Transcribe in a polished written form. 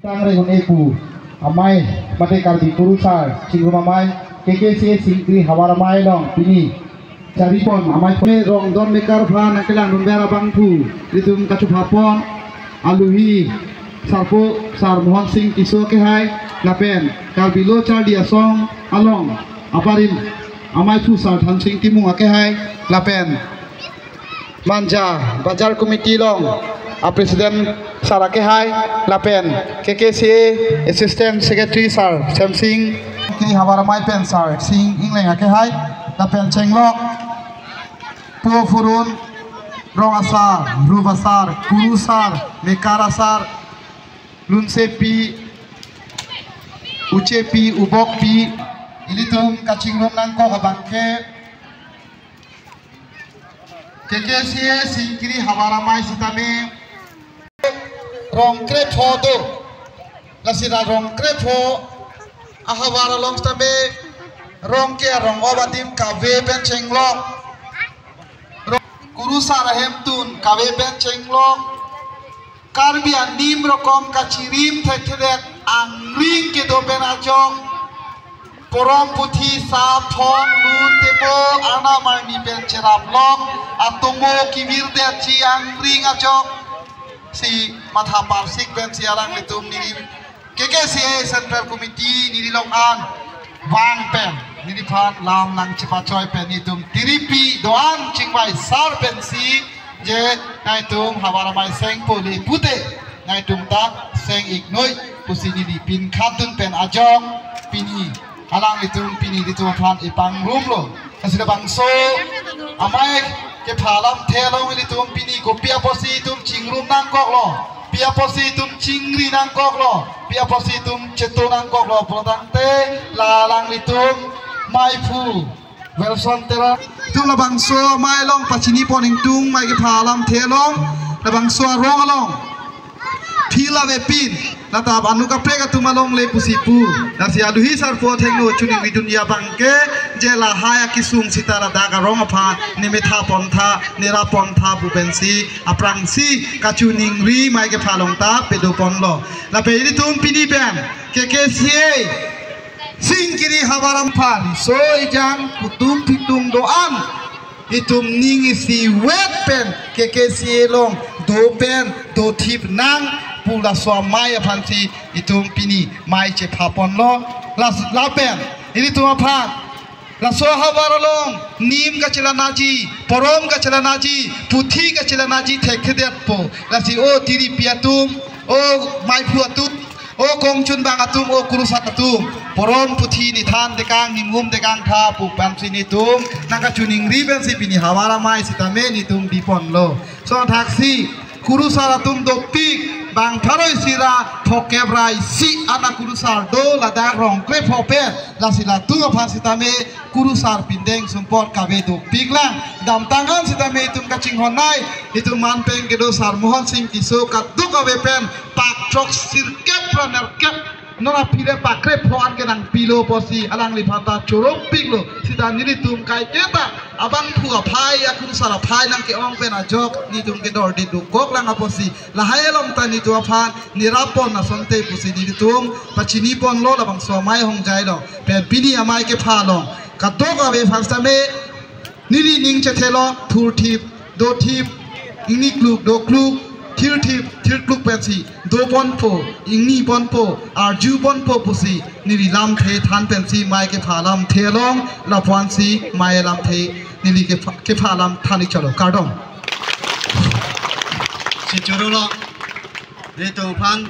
Tangre con epu, amai, mate karbi kurusar, singgung amai, KKC singkri hawar amai long, ini, caripon amai pone rong don mekar phan nakelang numbera bangpu, ritum kacu hapon, aluhi, sarpo sar Mohan Singh kiso ke hai, lapen, karbilo char dia song, along, aparin, amai pu sar Than Singh timu ake hai, lapen, manja, bajar komiti long. Presiden Sarake Hai Lapen KKCA Assistant Secretary Sar Sam Singh kini Hawaramai Pen Sar Singh Ingleng Ake Hai Lapen Chenglok Po Furun Rong Asar Ruv Asar Kuru Sar Mekar Asar Lunse Pi Uche Pi Ubok Pi Ilitum Kaching Rom Nangko Abangke KKCA Singh kini Hawaramai Sitame Rong krepo do, lasira rong krepo, ahawara long stabe, rong ke rong obatim kawe ben chenglok, kurusa rahem tun kawe ben chenglok, karbian nim rokom kacirim tekerek angring ke do ben ajong, porom puthi sa thong lun tepo ana marni ben cerap long, atomo kibir de chi angring ajong. Si matha parsik ben siarang litum niri KKCA Central Committee niri long an wang pen niri phan lam lang chipa choi pen nitum tiripi doan chingwai sar pen si je nai tum Hawaramai seng poli pute nai tum tak seng ignoi pusi niri pin khatun pen ajong pini halang litum pini litum phan ipang room lo asida bangso amai ke phalam thelong litum pini ko pia posi tum chingrum nang kok lo pia posi tum chingri nang kok lo pia posi tum cheto nang kok lo protang te lalang litum mai phu welson tera tum la bangso mai long pachini poning tung mai ke phalam thelong la bangso rong along thila ve pin nata anu ka prega tumalong le pusipu nasi aduhi sar po thengno chuni wi dunia bangke je la haya kisung sitara daga rong apha nimetha pontha nera pontha bubensi aprangsi kachuning ri mai ke phalong ta pedo ponlo la pe ri tum pini ben KKCA singkiri hawaram phan so ijang putum pitung doan itum ning isi wet pen KKCA long do pen do thip nang pula swamaya phansi itum pini mai che phapon lo la pen ini tuma phan la so hawaralong nim ka chelanaji porom ka chelanaji puthi ka chelanaji thekhedet po la si o tiri piatum o mai phuatum o kongchun bang atum o kurusat atum porom puthi ni than dekang nimum dekang tha pu pamsi ni tum naka chuning riben si pini Hawaramai sitame ni tum dipon lo so thaksi kurusaratum do pik bang tharoi sira thokebrai si ana kurusar do lada rong kle phope la sila tu pha sitame kurusar pindeng sumpot kabe do piklang dam tangan sitame tum kaching honai itu manpeng ke do sar Mohan Singh kiso ka du kabe pen pak trok sirkep praner kep nona pile pakre phon ke nang pilo posi alang li phata chorop piklo sita nili tum kai keta abang phua phai ya kurusara phai nang ke ong pen ajok ni tum ke dor di du kok lang aposi la hayelom ta ni tu phan nirapon na sonte pusi ni tum pachini pon lo la bang so mai hong jai lo pen pini amai ke pha long ka do ka be phasta me nili ning che thelo thur thip do thip ini kluk do kluk thir thip thir kluk pensi do pon po ingni pon po arju pon po pusi nili lam the than pensi mai ke pha lam the long la pon si mai lam the nili ke pha lam thani chalo kardom si choro lo de to phan